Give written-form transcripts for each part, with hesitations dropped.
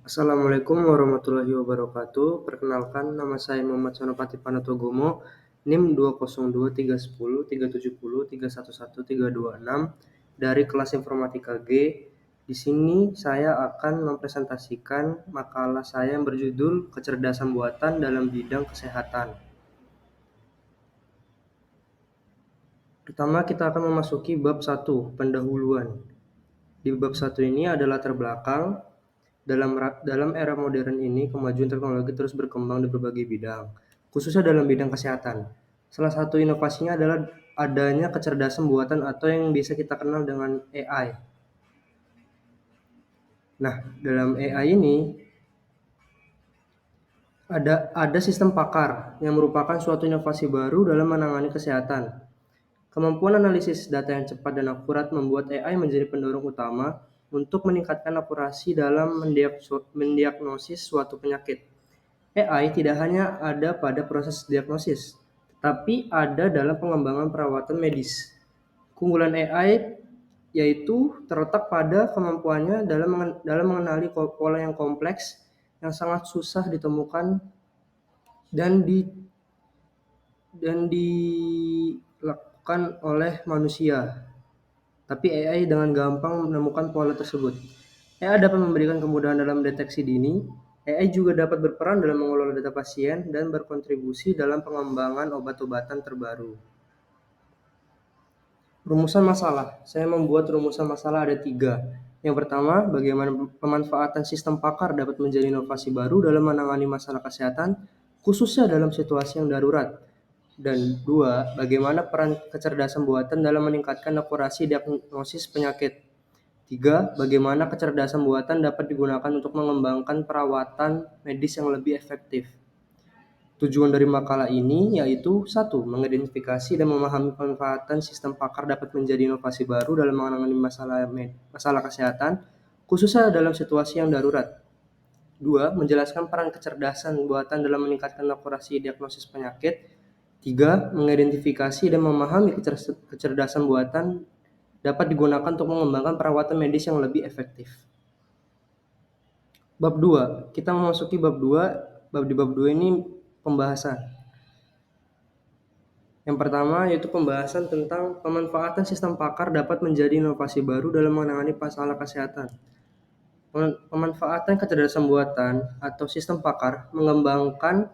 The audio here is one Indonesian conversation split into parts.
Assalamualaikum warahmatullahi wabarakatuh. Perkenalkan, nama saya Muhammad Sonopati Panotogomo, NIM 202 310 370 311 326 dari kelas Informatika G. Di sini saya akan mempresentasikan makalah saya yang berjudul Kecerdasan Buatan dalam Bidang Kesehatan. Pertama, kita akan memasuki bab 1, pendahuluan. Di bab 1 ini ada latar belakang. Dalam era modern ini, kemajuan teknologi terus berkembang di berbagai bidang, khususnya dalam bidang kesehatan. Salah satu inovasinya adalah adanya kecerdasan buatan atau yang biasa kita kenal dengan AI. Nah, dalam AI ini ada sistem pakar yang merupakan suatu inovasi baru dalam menangani kesehatan. Kemampuan analisis data yang cepat dan akurat membuat AI menjadi pendorong utama untuk meningkatkan akurasi dalam mendiagnosis suatu penyakit. AI tidak hanya ada pada proses diagnosis, tetapi ada dalam pengembangan perawatan medis. Keunggulan AI yaitu terletak pada kemampuannya dalam mengenali pola yang kompleks yang sangat susah ditemukan dan dilakukan oleh manusia. Tapi AI dengan gampang menemukan pola tersebut. AI dapat memberikan kemudahan dalam deteksi dini. AI juga dapat berperan dalam mengelola data pasien dan berkontribusi dalam pengembangan obat-obatan terbaru. Rumusan masalah. Saya membuat rumusan masalah ada 3. Yang pertama, bagaimana pemanfaatan sistem pakar dapat menjadi inovasi baru dalam menangani masalah kesehatan, khususnya dalam situasi yang darurat. Dan 2, bagaimana peran kecerdasan buatan dalam meningkatkan akurasi diagnosis penyakit. 3, bagaimana kecerdasan buatan dapat digunakan untuk mengembangkan perawatan medis yang lebih efektif. Tujuan dari makalah ini yaitu 1. Mengidentifikasi dan memahami pemanfaatan sistem pakar dapat menjadi inovasi baru dalam menangani masalah kesehatan, khususnya dalam situasi yang darurat. 2. Menjelaskan peran kecerdasan buatan dalam meningkatkan akurasi diagnosis penyakit. 3. Mengidentifikasi dan memahami kecerdasan buatan dapat digunakan untuk mengembangkan perawatan medis yang lebih efektif. Bab 2. Kita memasuki bab 2. Di bab 2 ini pembahasan. Yang pertama yaitu pembahasan tentang pemanfaatan sistem pakar dapat menjadi inovasi baru dalam menangani masalah kesehatan. Pemanfaatan kecerdasan buatan atau sistem pakar mengembangkan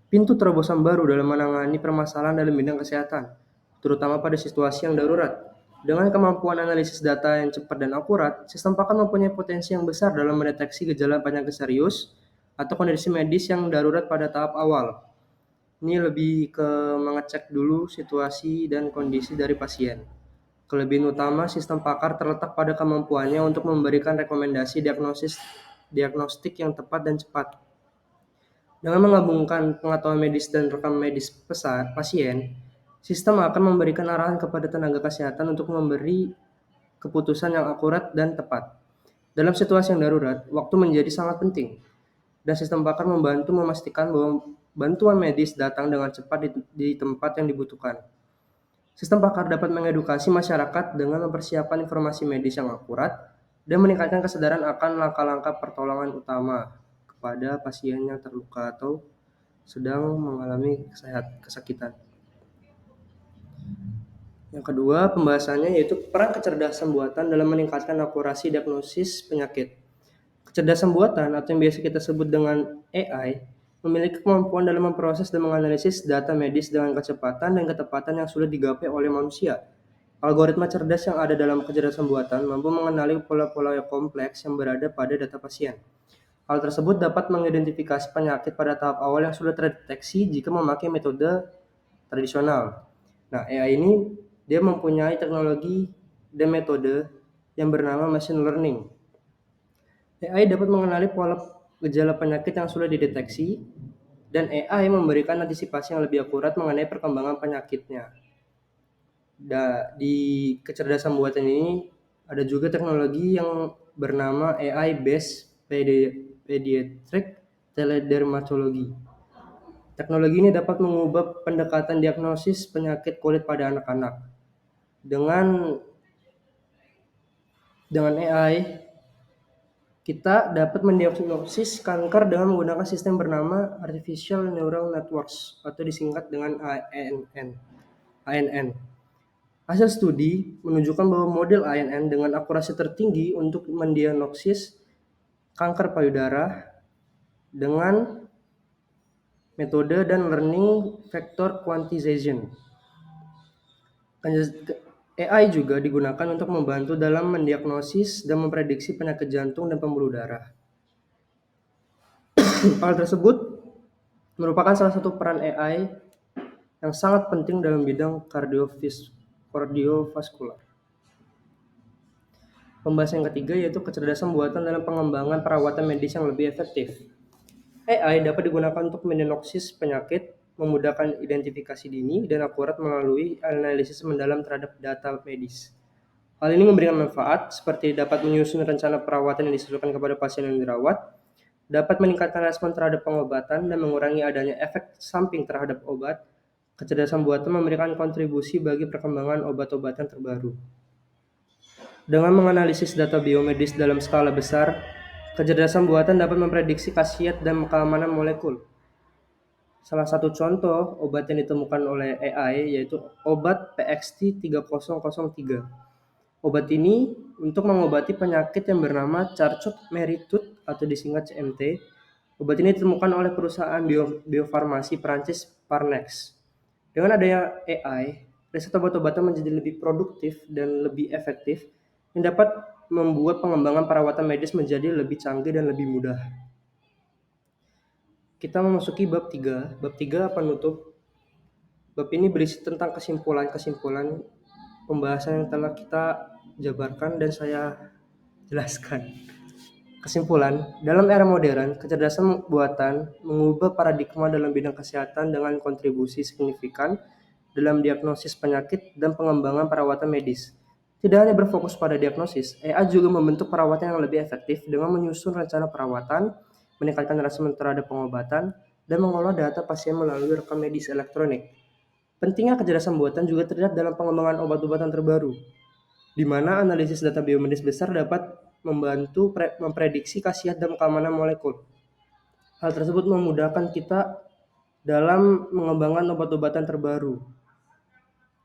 pintu terobosan baru dalam menangani permasalahan dalam bidang kesehatan, terutama pada situasi yang darurat. Dengan kemampuan analisis data yang cepat dan akurat, sistem pakar mempunyai potensi yang besar dalam mendeteksi gejala penyakit serius atau kondisi medis yang darurat pada tahap awal. Ini lebih ke mengecek dulu situasi dan kondisi dari pasien. Kelebihan utama sistem pakar terletak pada kemampuannya untuk memberikan rekomendasi diagnostik yang tepat dan cepat. Dengan menggabungkan pengetahuan medis dan rekam medis pasien, sistem akan memberikan arahan kepada tenaga kesehatan untuk memberi keputusan yang akurat dan tepat. Dalam situasi yang darurat, waktu menjadi sangat penting, dan sistem pakar membantu memastikan bahwa bantuan medis datang dengan cepat di tempat yang dibutuhkan. Sistem pakar dapat mengedukasi masyarakat dengan mempersiapkan informasi medis yang akurat dan meningkatkan kesadaran akan langkah-langkah pertolongan utama kepada pasien yang terluka atau sedang mengalami kesakitan. Yang kedua, pembahasannya yaitu peran kecerdasan buatan dalam meningkatkan akurasi diagnosis penyakit. Kecerdasan buatan atau yang biasa kita sebut dengan AI memiliki kemampuan dalam memproses dan menganalisis data medis dengan kecepatan dan ketepatan yang sulit digapai oleh manusia. Algoritma cerdas yang ada dalam kecerdasan buatan mampu mengenali pola-pola yang kompleks yang berada pada data pasien. Hal tersebut dapat mengidentifikasi penyakit pada tahap awal yang sudah terdeteksi jika memakai metode tradisional. Nah, AI ini dia mempunyai teknologi dan metode yang bernama machine learning. AI dapat mengenali pola gejala penyakit yang sudah dideteksi, dan AI memberikan antisipasi yang lebih akurat mengenai perkembangan penyakitnya. Di kecerdasan buatan ini ada juga teknologi yang bernama AI-based pediatric teledermatology. Teknologi ini dapat mengubah pendekatan diagnosis penyakit kulit pada anak-anak. Dengan AI, Kita dapat mendiagnosis kanker dengan menggunakan sistem bernama Artificial Neural Networks atau disingkat dengan ANN. Hasil studi menunjukkan bahwa model ANN dengan akurasi tertinggi untuk mendiagnosis kanker payudara dengan metode dan learning vector quantization. AI juga digunakan untuk membantu dalam mendiagnosis dan memprediksi penyakit jantung dan pembuluh darah. Hal tersebut merupakan salah satu peran AI yang sangat penting dalam bidang kardiovaskular. Pembahasan yang ketiga yaitu kecerdasan buatan dalam pengembangan perawatan medis yang lebih efektif. AI dapat digunakan untuk mendiagnosis penyakit, memudahkan identifikasi dini, dan akurat melalui analisis mendalam terhadap data medis. Hal ini memberikan manfaat seperti dapat menyusun rencana perawatan yang disesuaikan kepada pasien yang dirawat, dapat meningkatkan respon terhadap pengobatan, dan mengurangi adanya efek samping terhadap obat. Kecerdasan buatan memberikan kontribusi bagi perkembangan obat-obatan terbaru. Dengan menganalisis data biomedis dalam skala besar, kecerdasan buatan dapat memprediksi khasiat dan keamanan molekul. Salah satu contoh obat yang ditemukan oleh AI yaitu obat PXT3003. Obat ini untuk mengobati penyakit yang bernama Charcot-Marie-Tooth atau disingkat CMT. Obat ini ditemukan oleh perusahaan biofarmasi Prancis Parnex. Dengan adanya AI, riset obat-obatan menjadi lebih produktif dan lebih efektif yang dapat membuat pengembangan perawatan medis menjadi lebih canggih dan lebih mudah. Kita memasuki bab 3. Bab 3 penutup. Bab ini berisi tentang kesimpulan-kesimpulan pembahasan yang telah kita jabarkan dan saya jelaskan. Kesimpulan, dalam era modern, kecerdasan buatan mengubah paradigma dalam bidang kesehatan dengan kontribusi signifikan dalam diagnosis penyakit dan pengembangan perawatan medis. Tidak hanya berfokus pada diagnosis, AI juga membentuk perawatan yang lebih efektif dengan menyusun rencana perawatan, meningkatkan respon terhadap pengobatan, dan mengolah data pasien melalui rekam medis elektronik. Pentingnya kecerdasan buatan juga terlihat dalam pengembangan obat-obatan terbaru, di mana analisis data biomedis besar dapat membantu memprediksi khasiat dan keamanan molekul. Hal tersebut memudahkan kita dalam mengembangkan obat-obatan terbaru.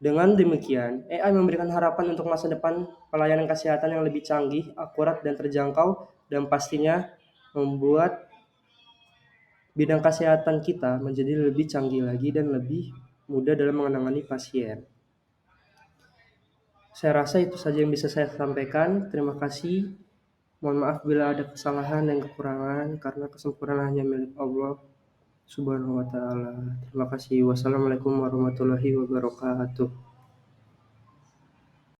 Dengan demikian, AI memberikan harapan untuk masa depan pelayanan kesehatan yang lebih canggih, akurat, dan terjangkau, dan pastinya membuat bidang kesehatan kita menjadi lebih canggih lagi dan lebih mudah dalam menangani pasien. Saya rasa itu saja yang bisa saya sampaikan. Terima kasih. Mohon maaf bila ada kesalahan dan kekurangan karena kesempurnaan hanya milik Allah Subhanahu wa taala. Terima kasih. Wassalamualaikum warahmatullahi wabarakatuh.